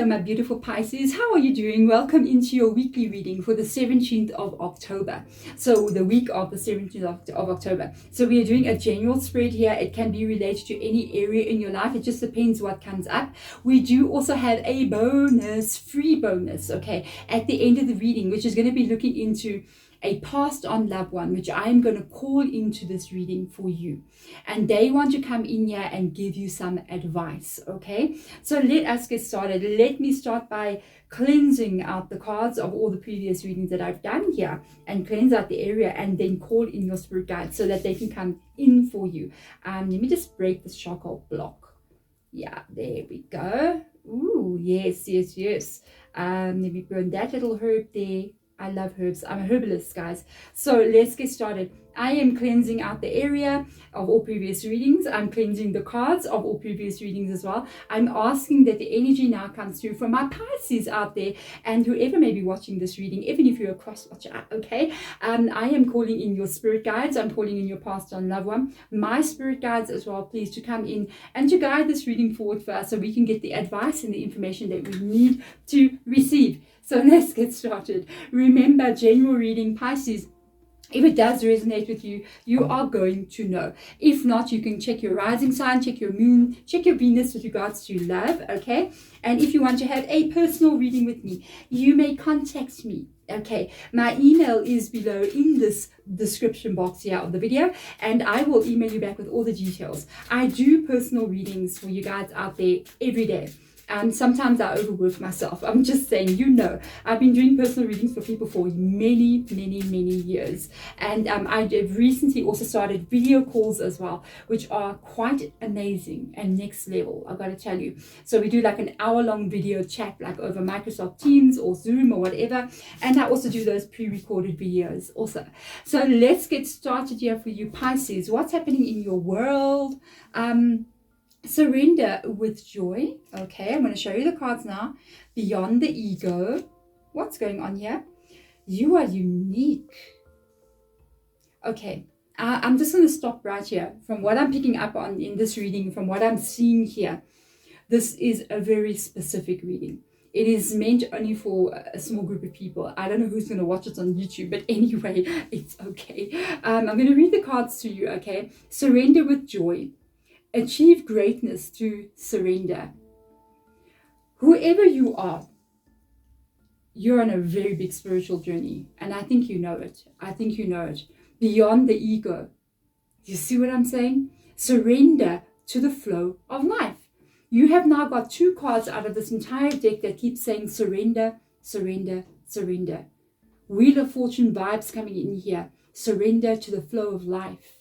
Hello, my beautiful Pisces. How are you doing? Welcome into your weekly reading for the 17th of October. So the week of the 17th of October. So we are doing a general spread here. It can be related to any area in your life. It just depends what comes up. We do also have a bonus, free bonus, okay, at the end of the reading, which is going to be looking into a passed on loved one, which I'm going to call into this reading for you. And they want to come in here and give you some advice, okay? So let us get started. Let me start by cleansing out the cards of all the previous readings that I've done here and cleanse out the area and then call in your spirit guides so that they can come in for you. Let me just break this charcoal block. Yeah, there we go. Ooh, yes. Let me burn that little herb there. I love herbs. I'm a herbalist, guys. So let's get started. I am cleansing out the area of all previous readings. I'm cleansing the cards of all previous readings as well. I'm asking that the energy now comes through from my Pisces out there and whoever may be watching this reading, even if you're a cross watcher, okay? I am calling in your spirit guides. I'm calling in your passed on loved one. My spirit guides as well, please, to come in and to guide this reading forward for us so we can get the advice and the information that we need to receive. So let's get started. Remember, general reading, Pisces, if it does resonate with you, you are going to know. If not, you can check your rising sign, check your moon, check your Venus with regards to love, okay? And if you want to have a personal reading with me, you may contact me, okay? My email is below in this description box here of the video, and I will email you back with all the details. I do personal readings for you guys out there every day. Sometimes I overwork myself. I'm just saying, I've been doing personal readings for people for many years. And I have recently also started video calls as well, which are quite amazing and next level, I've got to tell you. So we do like an hour-long video chat, like over Microsoft Teams or Zoom or whatever. And I also do those pre-recorded videos also. So let's get started here for you, Pisces. What's happening in your world? Surrender with joy. Okay, I'm going to show you the cards now. Beyond the ego. What's going on here? You are unique. Okay, I'm just going to stop right here. From what I'm picking up on in this reading, from what I'm seeing here, this is a very specific reading. It is meant only for a small group of people. I don't know who's going to watch it on YouTube, but anyway, it's okay. I'm going to read the cards to you, okay? Surrender with joy. Achieve greatness through surrender. Whoever you are, you're on a very big spiritual journey. And I think you know it. Beyond the ego. You see what I'm saying? Surrender to the flow of life. You have now got two cards out of this entire deck that keep saying surrender, surrender, surrender. Wheel of Fortune vibes coming in here. Surrender to the flow of life.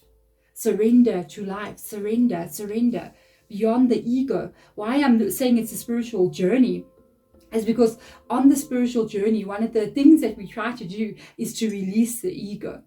Surrender to life, surrender, beyond the ego. Why I'm saying it's a spiritual journey is because on the spiritual journey, one of the things that we try to do is to release the ego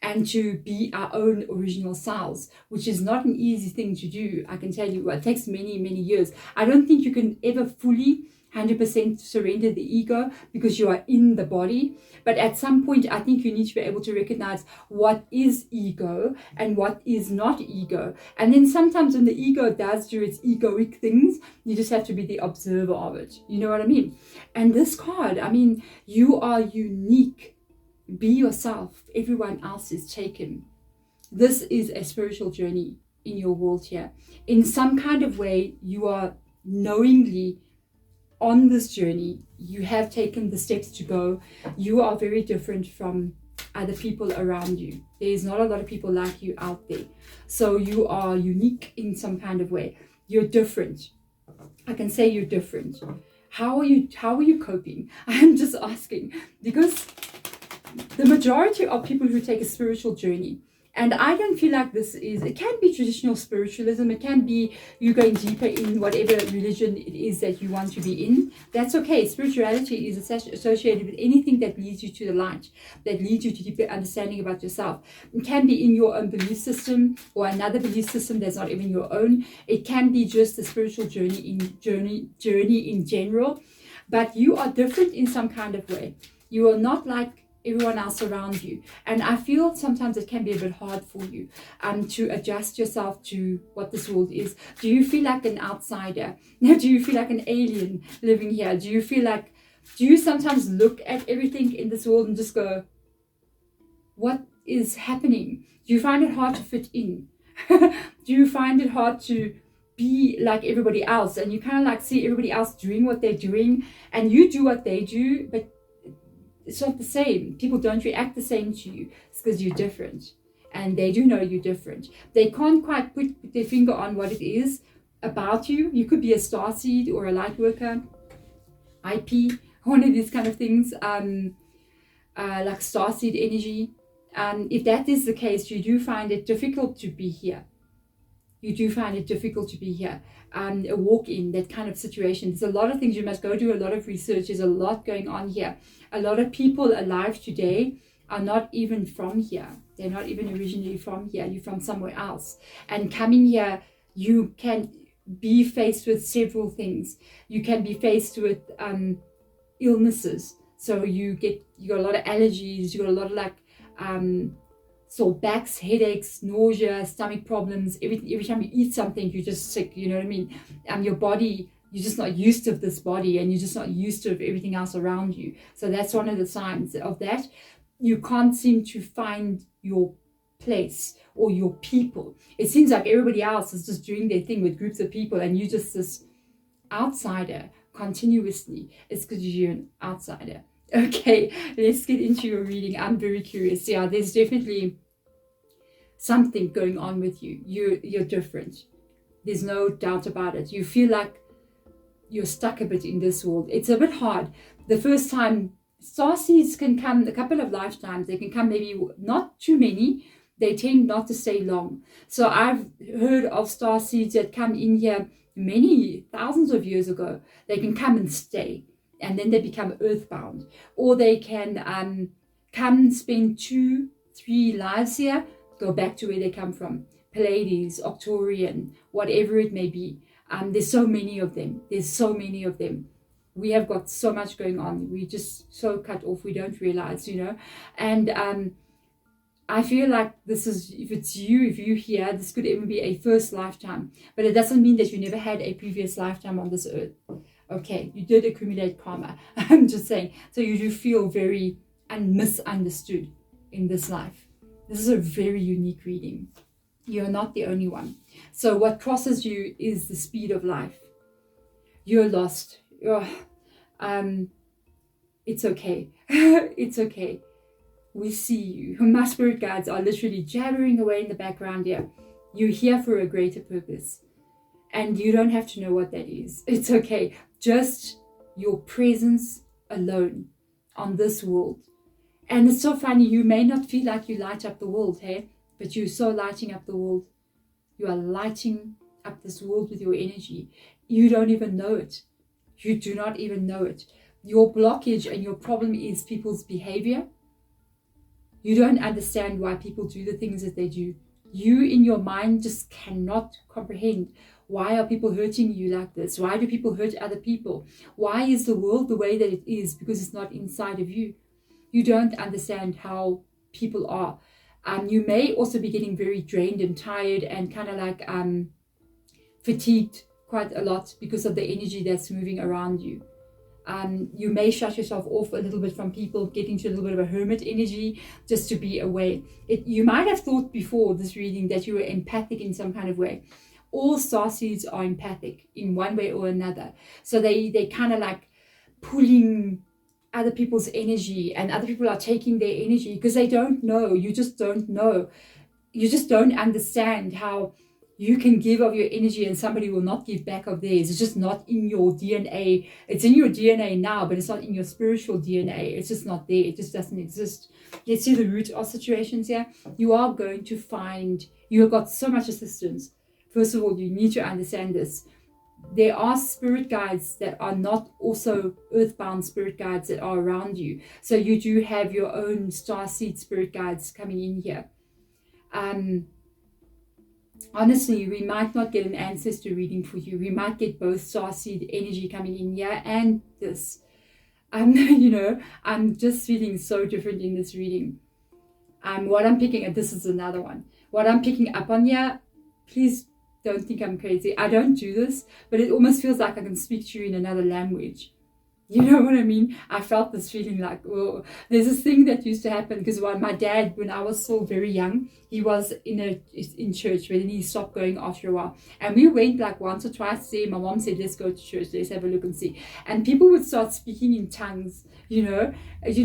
and to be our own original selves, which is not an easy thing to do. I can tell you, it takes many years. I don't think you can ever fully 100% surrender the ego because you are in the body. But at some point, I think you need to be able to recognize what is ego and what is not ego. And then sometimes when the ego does do its egoic things, you just have to be the observer of it. You know what I mean? And this card, you are unique. Be yourself. Everyone else is taken. This is a spiritual journey in your world here. In some kind of way, you are knowingly on this journey. You have taken the steps to go. You are very different from other people around you. There's not a lot of people like you out there. So you are unique in some kind of way. You're different. I can say you're different. How are you coping? I'm just asking, because the majority of people who take a spiritual journey, and I don't feel like it can be traditional spiritualism, it can be you going deeper in whatever religion it is that you want to be in. That's okay. Spirituality is associated with anything that leads you to the light, that leads you to deeper understanding about yourself. It can be in your own belief system or another belief system that's not even your own. It can be just a spiritual journey in general. But you are different in some kind of way. You are not like everyone else around you. And I feel sometimes it can be a bit hard for you to adjust yourself to what this world is. Do you feel like an outsider? Do you feel like an alien living here? Do you sometimes look at everything in this world and just go, what is happening? Do you find it hard to fit in? Do you find it hard to be like everybody else, and you kind of like see everybody else doing what they're doing and you do what they do, but it's not the same? People don't react the same to you. It's because you're different, and they do know you're different. They can't quite put their finger on what it is about you. You could be a starseed or a light worker, IP, one of these kind of things, like starseed energy. If that is the case, you do find it difficult to be here. You do find it difficult to be here. A walk in that kind of situation. There's a lot of things you must go do, a lot of research. There's a lot going on here. A lot of people alive today are not even from here. They're not even originally from here. You're from somewhere else. And coming here, you can be faced with several things. You can be faced with illnesses. So you got a lot of allergies. You got a lot of like sore backs, headaches, nausea, stomach problems. Every time you eat something, you're just sick. You know what I mean? Your body, you're just not used to this body, and you're just not used to everything else around you. So that's one of the signs of that. You can't seem to find your place or your people. It seems like everybody else is just doing their thing with groups of people, and you're just this outsider continuously. It's because you're an outsider. Okay, let's get into your reading. I'm very curious. Yeah, there's definitely something going on with you. You're different. There's no doubt about it. You feel like you're stuck a bit in this world. It's a bit hard. The first time, starseeds can come a couple of lifetimes. They can come maybe not too many. They tend not to stay long. So I've heard of starseeds that come in here many thousands of years ago. They can come and stay, and then they become earthbound. Or they can come spend 2-3 lives here, go back to where they come from. Pleiades, Octorian, whatever it may be. There's so many of them. We have got so much going on. We're just so cut off. We don't realize, And I feel like this is, if you here, this could even be a first lifetime. But it doesn't mean that you never had a previous lifetime on this earth. Okay, you did accumulate karma. I'm just saying. So you do feel very misunderstood in this life. This is a very unique reading. You're not the only one. So what crosses you is the speed of life. You're lost. It's okay. It's okay. We see you. My spirit guides are literally jabbering away in the background here. You're here for a greater purpose. And you don't have to know what that is. It's okay. Just your presence alone on this world. And it's so funny, you may not feel like you light up the world, hey? But you're so lighting up the world. You are lighting up this world with your energy. You don't even know it. You do not even know it. Your blockage and your problem is people's behavior. You don't understand why people do the things that they do. You in your mind just cannot comprehend. Why are people hurting you like this? Why do people hurt other people? Why is the world the way that it is? Because it's not inside of you. You don't understand how people are. You may also be getting very drained and tired and kind of like fatigued quite a lot because of the energy that's moving around you. You may shut yourself off a little bit from people, get into a little bit of a hermit energy just to be away. You might have thought before this reading that you were empathic in some kind of way. All starseeds are empathic in one way or another. So they kind of like pulling other people's energy, and other people are taking their energy because they don't know. You just don't know. You just don't understand how you can give of your energy and somebody will not give back of theirs. It's just not in your DNA. It's in your DNA now, but it's not in your spiritual DNA. It's just not there. It just doesn't exist. Let's see the root of situations here. You are going to find, you have got so much assistance. First of all, you need to understand this. There are spirit guides that are not also earthbound spirit guides that are around you. So you do have your own starseed spirit guides coming in here. Honestly, we might not get an ancestor reading for you. We might get both starseed energy coming in here and this. You know, I'm just feeling so different in this reading. What I'm picking up, this is another one. What I'm picking up on here, please don't think I'm crazy. I don't do this, but it almost feels like I can speak to you in another language. You know what I mean? I felt this feeling like, oh, there's this thing that used to happen because my dad, when I was still very young, he was in church, but then he stopped going after a while. And we went like once or twice there. My mom said, let's go to church, let's have a look and see. And people would start speaking in tongues, you know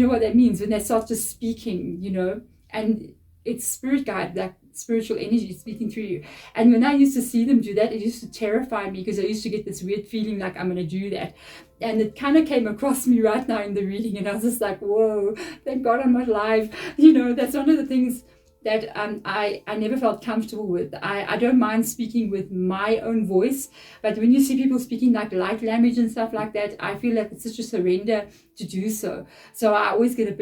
what that means when they start just speaking, you know, and it's spirit guide, like spiritual energy speaking through you. And when I used to see them do that, it used to terrify me because I used to get this weird feeling like I'm going to do that. And it kind of came across me right now in the reading, and I was just like, whoa, thank God I'm not live. You know, that's one of the things that I never felt comfortable with. I don't mind speaking with my own voice, but when you see people speaking like light language and stuff like that, I feel like it's such a surrender to do so. So I always get a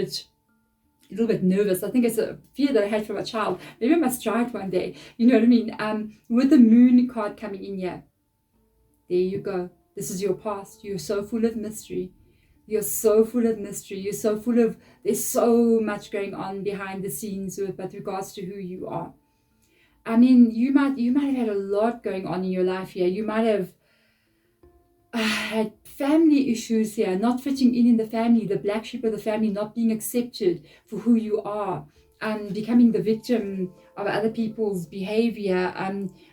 little bit nervous. I think it's a fear that I had from a child. Maybe I must try it one day. You know what I mean? With the moon card coming in here, there you go. This is your past. You're so full of mystery. You're so full of mystery. You're so full of, there's so much going on behind the scenes with regards to who you are. I mean, you might have had a lot going on in your life here. You might have had family issues here, not fitting in the family, the black sheep of the family, not being accepted for who you are, becoming the victim of other people's behavior,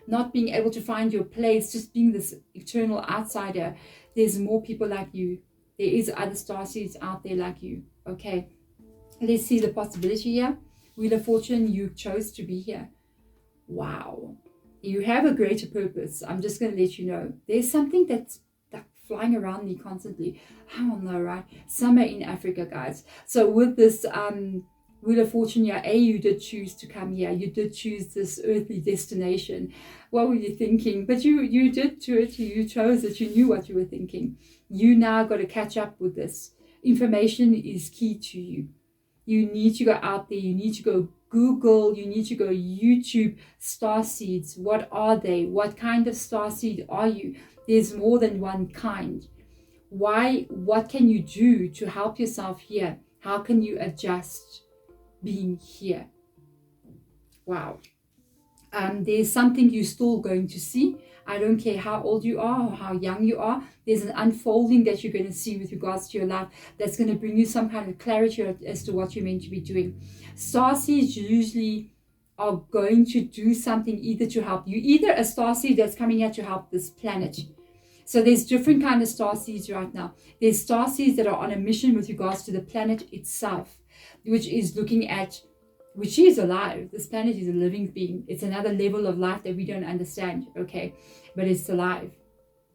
not being able to find your place, just being this eternal outsider. There's more people like you. There is other starseeds out there like you. Okay, let's see the possibility here. Wheel of Fortune, you chose to be here. Wow, you have a greater purpose. I'm just going to let you know. There's something that's flying around me constantly. I don't know, right? Summer in Africa, guys. So with this Wheel of Fortune here, you did choose to come here. You did choose this earthly destination. What were you thinking? But you did to it. You chose it. You knew what you were thinking. You now got to catch up with this. Information is key to you. You need to go out there. You need to go Google. You need to go YouTube starseeds. What are they? What kind of starseed are you? There's more than one kind. Why? What can you do to help yourself here? How can you adjust being here? Wow. There's something you're still going to see. I don't care how old you are or how young you are. There's an unfolding that you're going to see with regards to your life that's going to bring you some kind of clarity as to what you're meant to be doing. Starseeds usually are going to do something either to help you, either a starseed that's coming here to help this planet. So there's different kind of starseeds right now. There's starseeds that are on a mission with regards to the planet itself, which is looking at, which is alive. This planet is a living being. It's another level of life that we don't understand, okay? But it's alive.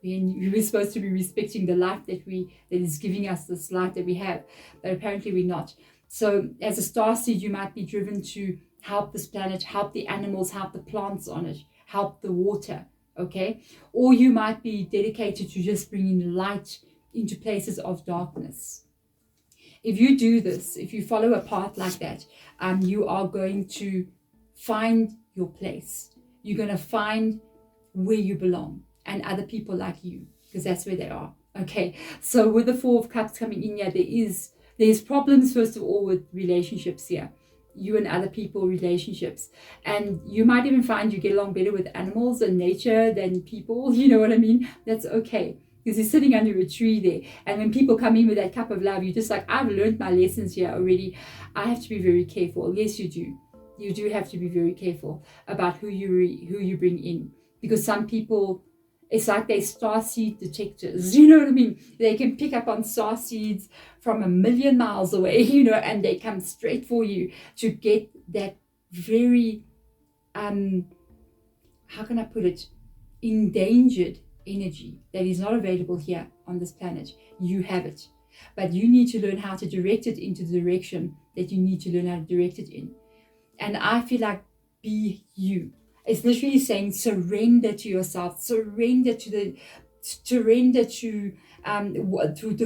We're supposed to be respecting the life that is giving us this life that we have, but apparently we're not. So as a starseed, you might be driven to help this planet, help the animals, help the plants on it, help the water, okay? Or you might be dedicated to just bringing light into places of darkness. If you do this, if you follow a path like that, you are going to find your place. You're going to find where you belong and other people like you, because that's where they are. Okay, so with the Four of Cups coming in here, there's problems, first of all, with relationships here. You and other people, relationships. And you might even find you get along better with animals and nature than people. You know what I mean? That's okay. Because you're sitting under a tree there. And when people come in with that cup of love, you're just like, I've learned my lessons here already. I have to be very careful. Yes, you do. You do have to be very careful about who you bring in. Because some people, it's like they starseed detectors. You know what I mean? They can pick up on starseeds from 1,000,000 miles away, you know, and they come straight for you to get that very, how can I put it, endangered energy that is not available here on this planet. You have it, but you need to learn how to direct it into the direction that you need to learn how to direct it in. And I feel like, be you. It's literally saying surrender to yourself, surrender to the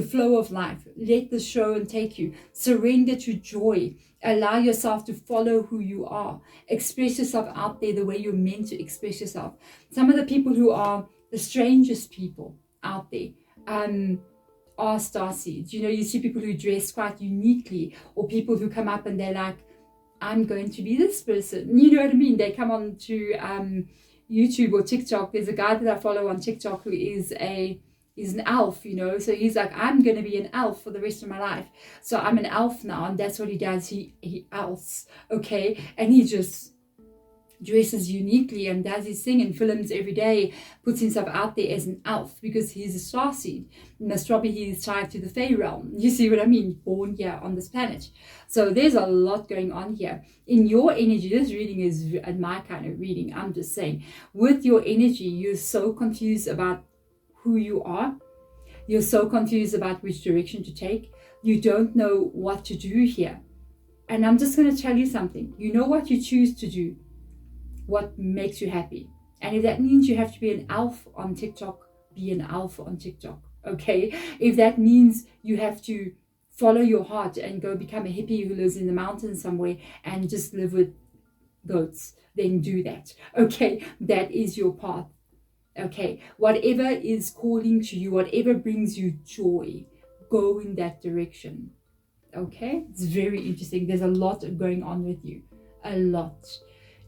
flow of life. Let the show and take you. Surrender to joy. Allow yourself to follow who you are. Express yourself out there the way you're meant to express yourself. Some of the people who are the strangest people out there, are starseeds. You know, you see people who dress quite uniquely, or people who come up and they're like, I'm going to be this person. You know what I mean? They come on to YouTube or TikTok. There's a guy that I follow on TikTok who is an elf, you know. So he's like, I'm going to be an elf for the rest of my life. So I'm an elf now, and that's what he does. He elves, okay? And he just dresses uniquely and does his thing and films every day, puts himself out there as an elf because he's a starseed. Most probably he is tied to the Fae realm. You see what I mean? Born here on this planet. So there's a lot going on here. In your energy, this reading is my kind of reading. I'm just saying, with your energy, you're so confused about who you are. You're so confused about which direction to take. You don't know what to do here. And I'm just going to tell you something. You know what you choose to do, what makes you happy. And if that means you have to be an elf on TikTok, be an elf on TikTok, okay? If that means you have to follow your heart and go become a hippie who lives in the mountains somewhere and just live with goats, then do that, okay? That is your path, okay? Whatever is calling to you, whatever brings you joy, go in that direction, okay? It's very interesting. There's a lot going on with you, a lot.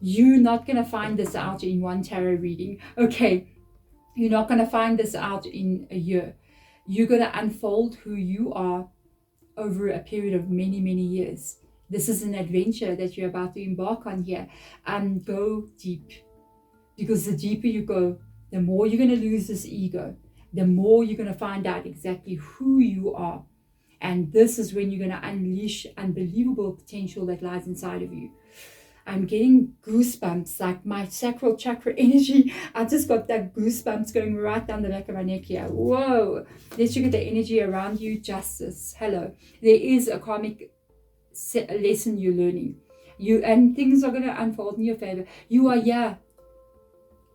You're not going to find this out in one tarot reading, okay? You're not going to find this out in a year. You're going to unfold who you are over a period of many, many years. This is an adventure that you're about to embark on here. And go deep. Because the deeper you go, the more you're going to lose this ego. The more you're going to find out exactly who you are. And this is when you're going to unleash unbelievable potential that lies inside of you. I'm getting goosebumps, like my sacral chakra energy. I just got that goosebumps going right down the back of my neck here. Whoa. Let's look at the energy around you. Justice. Hello. There is a karmic lesson you're learning. And things are going to unfold in your favor. You are here.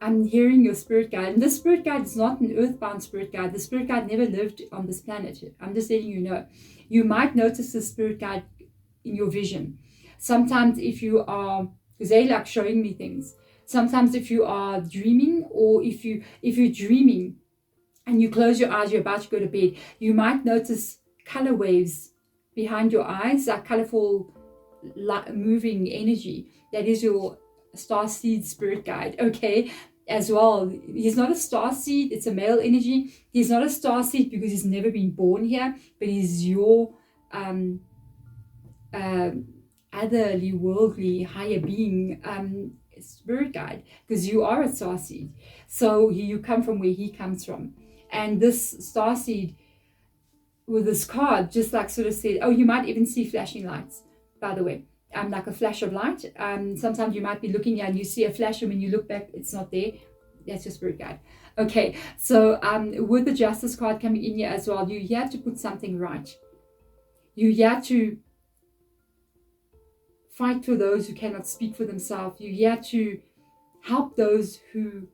I'm hearing your spirit guide. And this spirit guide is not an earthbound spirit guide. The spirit guide never lived on this planet. I'm just letting you know. You might notice the spirit guide in your vision. Sometimes if you are, because they like showing me things. Sometimes if you are dreaming, or if you're dreaming and you close your eyes, you're about to go to bed, you might notice color waves behind your eyes, like colorful moving energy. That is your starseed spirit guide, okay? As well, he's not a starseed, it's a male energy. He's not a starseed because he's never been born here, but he's your otherly, worldly, higher being spirit guide, because you are a starseed. So you come from where he comes from. And this starseed with this card just like sort of said, oh, you might even see flashing lights, by the way. Like a flash of light. Sometimes you might be looking here and you see a flash, and when you look back, it's not there. That's your spirit guide. Okay, so with the Justice card coming in here as well, you're here to put something right. You're here to fight for those who cannot speak for themselves. You're here to help those who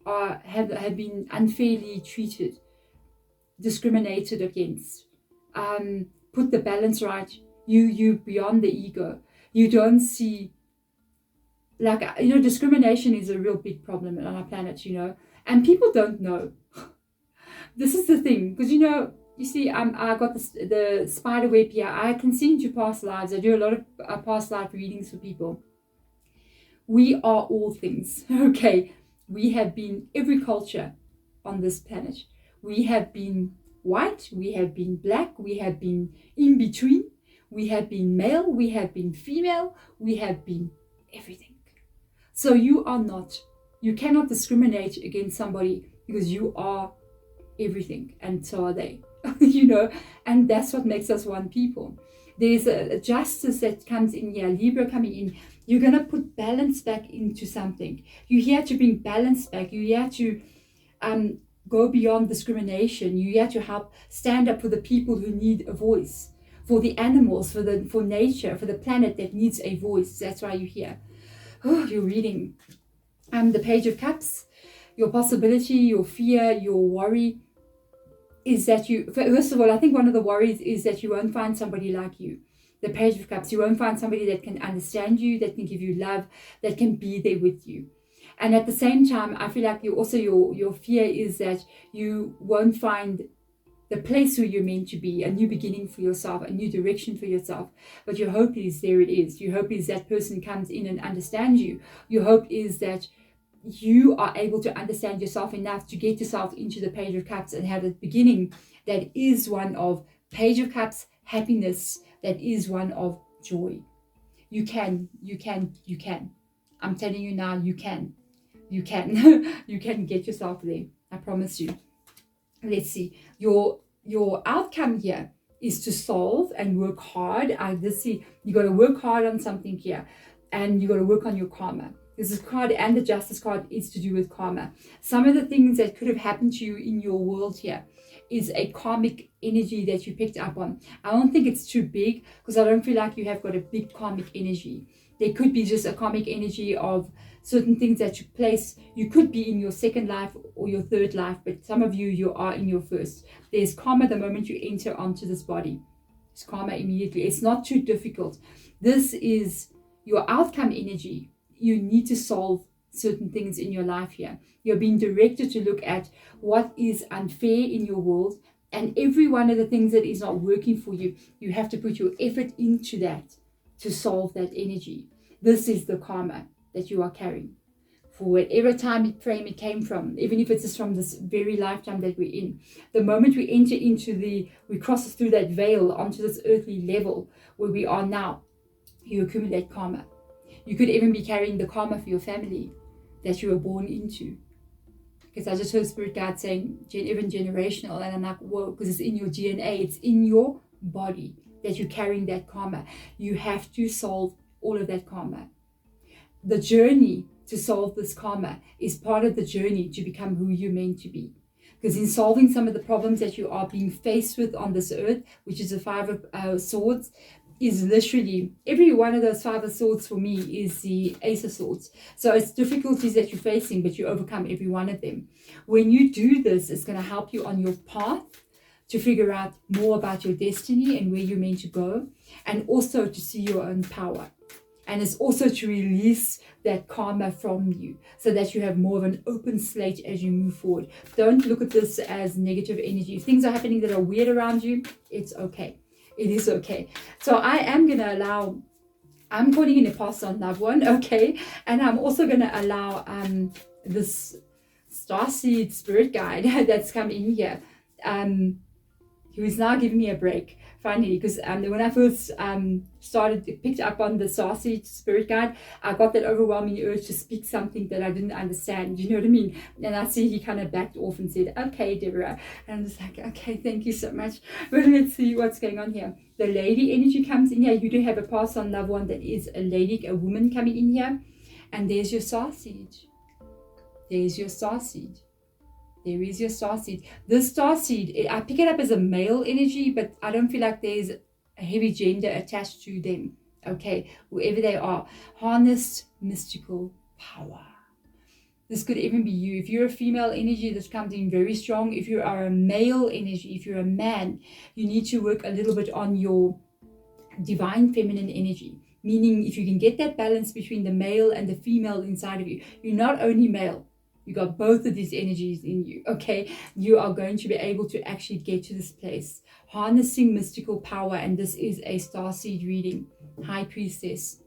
have been unfairly treated, discriminated against. Put the balance right. You beyond the ego. You don't see, like, discrimination is a real big problem on our planet, and people don't know. This is the thing, because you see, I got the spider web here. I can see into past lives. I do a lot of past life readings for people. We are all things, okay? We have been every culture on this planet. We have been white, we have been black, we have been in between, we have been male, we have been female, we have been everything. So you cannot discriminate against somebody, because you are everything, and so are they. And that's what makes us one people. There's a justice that comes in here, Libra coming in. You're going to put balance back into something. You're here to bring balance back. You're here to go beyond discrimination. You're here to help stand up for the people who need a voice, for the animals, for nature, for the planet that needs a voice. That's why you're here. Oh, you're reading the Page of Cups. Your possibility, your fear, your worry is that first of all, I think one of the worries is that you won't find somebody like you. The Page of Cups, you won't find somebody that can understand you, that can give you love, that can be there with you. And at the same time, I feel like your fear is that you won't find the place where you're meant to be, a new beginning for yourself, a new direction for yourself. But your hope is there it is. Your hope is that person comes in and understands you. Your hope is that you are able to understand yourself enough to get yourself into the Page of Cups and have a beginning that is one of Page of Cups, happiness, that is one of joy. You can. I'm telling you now, you can. You can get yourself there. I promise you. Let's see. Your outcome here is to solve and work hard. You got to work hard on something here, and you got to work on your karma. This card and the Justice card is to do with karma. Some of the things that could have happened to you in your world here is a karmic energy that you picked up on. I don't think it's too big, because I don't feel like you have got a big karmic energy. There could be just a karmic energy of certain things that took place. You could be in your second life or your third life, but some of you are in your first. There's karma the moment you enter onto this body. It's karma immediately. It's not too difficult. This is your outcome energy. You need to solve certain things in your life here. You're being directed to look at what is unfair in your world, and every one of the things that is not working for you, you have to put your effort into that to solve that energy. This is the karma that you are carrying for whatever time frame it came from, even if it's just from this very lifetime that we're in. The moment we enter into we cross through that veil onto this earthly level where we are now, you accumulate karma. You could even be carrying the karma for your family that you were born into. Because I just heard Spirit Guide saying even generational, and I'm like, whoa, because it's in your DNA, it's in your body that you're carrying that karma. You have to solve all of that karma. The journey to solve this karma is part of the journey to become who you're meant to be. Because in solving some of the problems that you are being faced with on this earth, which is the Five of Swords, is literally, every one of those Five of Swords for me is the Ace of Swords. So it's difficulties that you're facing, but you overcome every one of them. When you do this, it's going to help you on your path to figure out more about your destiny and where you're meant to go, and also to see your own power. And it's also to release that karma from you so that you have more of an open slate as you move forward. Don't look at this as negative energy. If things are happening that are weird around you, it's okay. It is okay. So I am going to allow, I'm calling in a past on loved one, okay? And I'm also going to allow this Starseed spirit guide that's come in here, who is now giving me a break, finally, because when I first picked up on the Starseed spirit guide, I got that overwhelming urge to speak something that I didn't understand, you know what I mean? And I see he kind of backed off and said, okay, Deborah. And I'm just like, okay, thank you so much. But let's see what's going on here. The lady energy comes in here. You do have a past on loved one that is a lady, a woman coming in here. And there's your Starseed. There's your Starseed. There is your Starseed. This Starseed, I pick it up as a male energy, but I don't feel like there's a heavy gender attached to them. Okay, whoever they are. Harnessed mystical power. This could even be you. If you're a female energy, this comes in very strong. If you are a male energy, if you're a man, you need to work a little bit on your divine feminine energy. Meaning, if you can get that balance between the male and the female inside of you, you're not only male. You got both of these energies in you, okay? You are going to be able to actually get to this place. Harnessing mystical power, and this is a Starseed reading. High Priestess.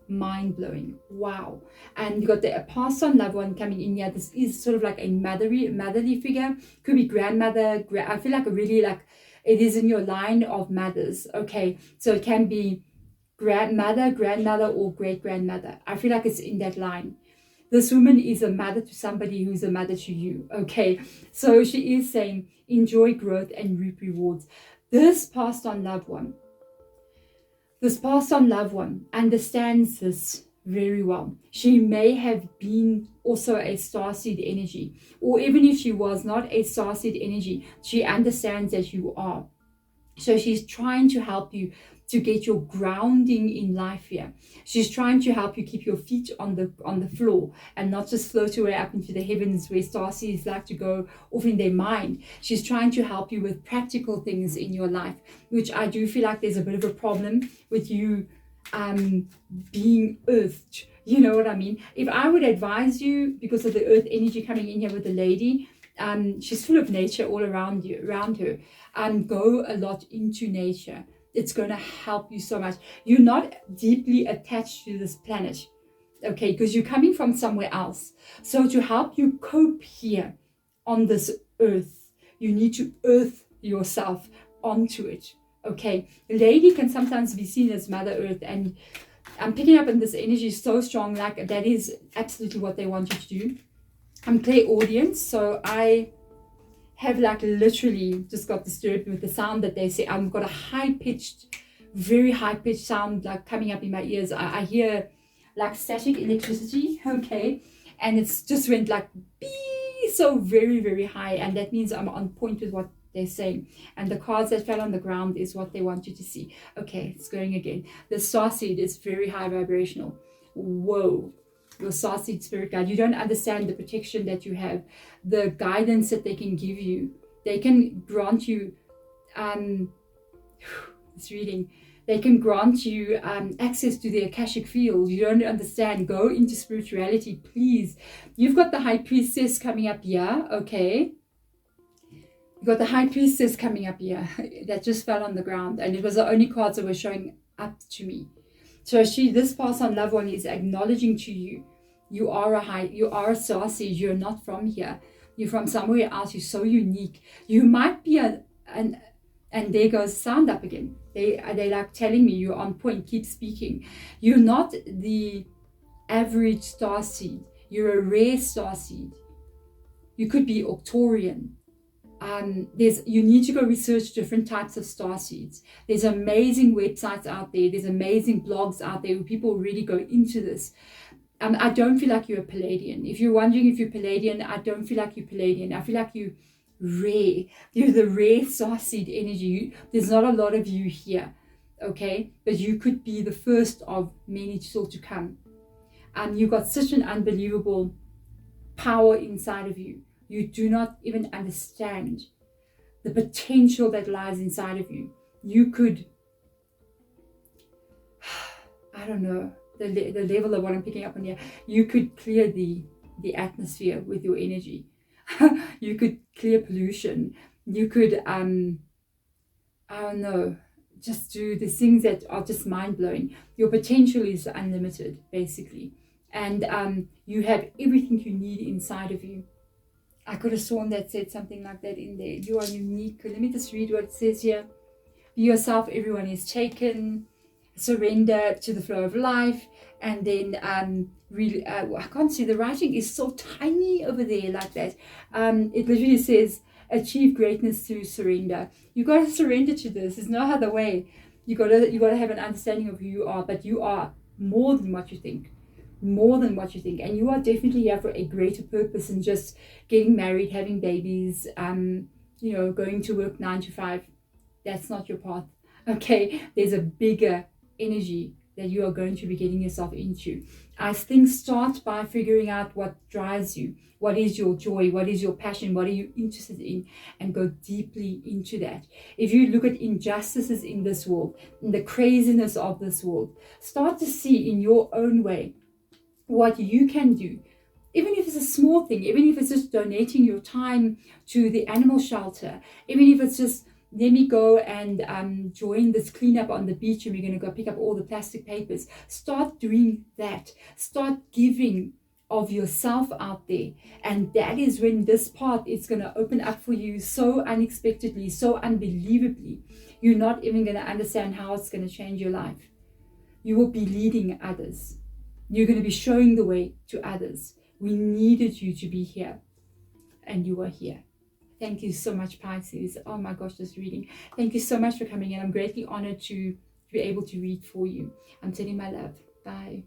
Mind-blowing. Wow. And you got the past on loved one coming in here. This is sort of like a motherly figure. Could be grandmother. I feel like it is in your line of mothers, okay? So it can be grandmother, or great-grandmother. I feel like it's in that line. This woman is a mother to somebody who's a mother to you, okay? So she is saying, enjoy growth and reap rewards. This past on loved one understands this very well. She may have been also a Starseed energy, or even if she was not a Starseed energy, she understands that you are. So she's trying to help you to get your grounding in life here. She's trying to help you keep your feet on the floor and not just float your way up into the heavens where starseeds like to go off in their mind. She's trying to help you with practical things in your life, which I do feel like there's a bit of a problem with you being earthed. You know what I mean? If I would advise you, because of the earth energy coming in here with the lady, She's full of nature all around her. Go a lot into nature. It's going to help you so much. You're not deeply attached to this planet, okay, because you're coming from somewhere else. So to help you cope here on this earth, you need to earth yourself onto it, okay? Lady can sometimes be seen as Mother Earth, and I'm picking up on this energy so strong, like that is absolutely what they want you to do. I'm clairaudience, so I have like literally just got disturbed with the sound that they say. I've got a high-pitched, very high-pitched sound like coming up in my ears. I hear like static electricity, okay? And it's just went like bee, so very, very high. And that means I'm on point with what they're saying. And the cards that fell on the ground is what they want you to see. Okay, it's going again. The starseed is very high vibrational. Whoa. Your starseed spirit guide. You don't understand the protection that you have, the guidance that they can give you. They can grant you this reading. They can grant you access to the Akashic field. You don't understand. Go into spirituality, please. You've got the High Priestess coming up here, okay? You've got the High Priestess coming up here that just fell on the ground, and it was the only cards that were showing up to me. So this past on loved one is acknowledging to you, you are a starseed. You're not from here. You're from somewhere else. You're so unique. You might be and there goes sound up again. They like telling me you're on point. Keep speaking. You're not the average starseed. You're a rare starseed. You could be Octorian. You need to go research different types of starseeds. There's amazing websites out there. There's amazing blogs out there where people really go into this. I don't feel like you're a Palladian. If you're wondering if you're Palladian, I don't feel like you're Palladian. I feel like you're rare. You're the rare starseed energy. There's not a lot of you here, okay? But you could be the first of many still to come. You've got such an unbelievable power inside of you. You do not even understand the potential that lies inside of you. You could, I don't know, the level of what I'm picking up on here. You could clear the atmosphere with your energy. You could clear pollution. You could, I don't know, just do the things that are just mind-blowing. Your potential is unlimited, basically. And you have everything you need inside of you. I could have sworn that said something like that in there. You are unique. Let me just read what it says here. Be yourself, everyone is taken. Surrender to the flow of life. And then really, I can't see, the writing is so tiny over there like that. It literally says, achieve greatness through surrender. You got to surrender to this. There's no other way. You got to have an understanding of who you are, but you are more than what you think. More than what you think, and you are definitely here for a greater purpose than just getting married, having babies, going to work 9 to 5. That's not your path, okay? There's a bigger energy that you are going to be getting yourself into. I think start by figuring out what drives you, what is your joy, what is your passion, what are you interested in, and go deeply into that. If you look at injustices in this world, in the craziness of this world, start to see in your own way what you can do, even if it's a small thing, even if it's just donating your time to the animal shelter, even if it's just, let me go and join this cleanup on the beach and we're going to go pick up all the plastic papers. Start doing that. Start giving of yourself out there. And that is when this path is going to open up for you so unexpectedly, so unbelievably. You're not even going to understand how it's going to change your life. You will be leading others. You're going to be showing the way to others. We needed you to be here, and you are here. Thank you so much, Pisces. Oh my gosh, this reading. Thank you so much for coming in. I'm greatly honored to be able to read for you. I'm sending my love. Bye.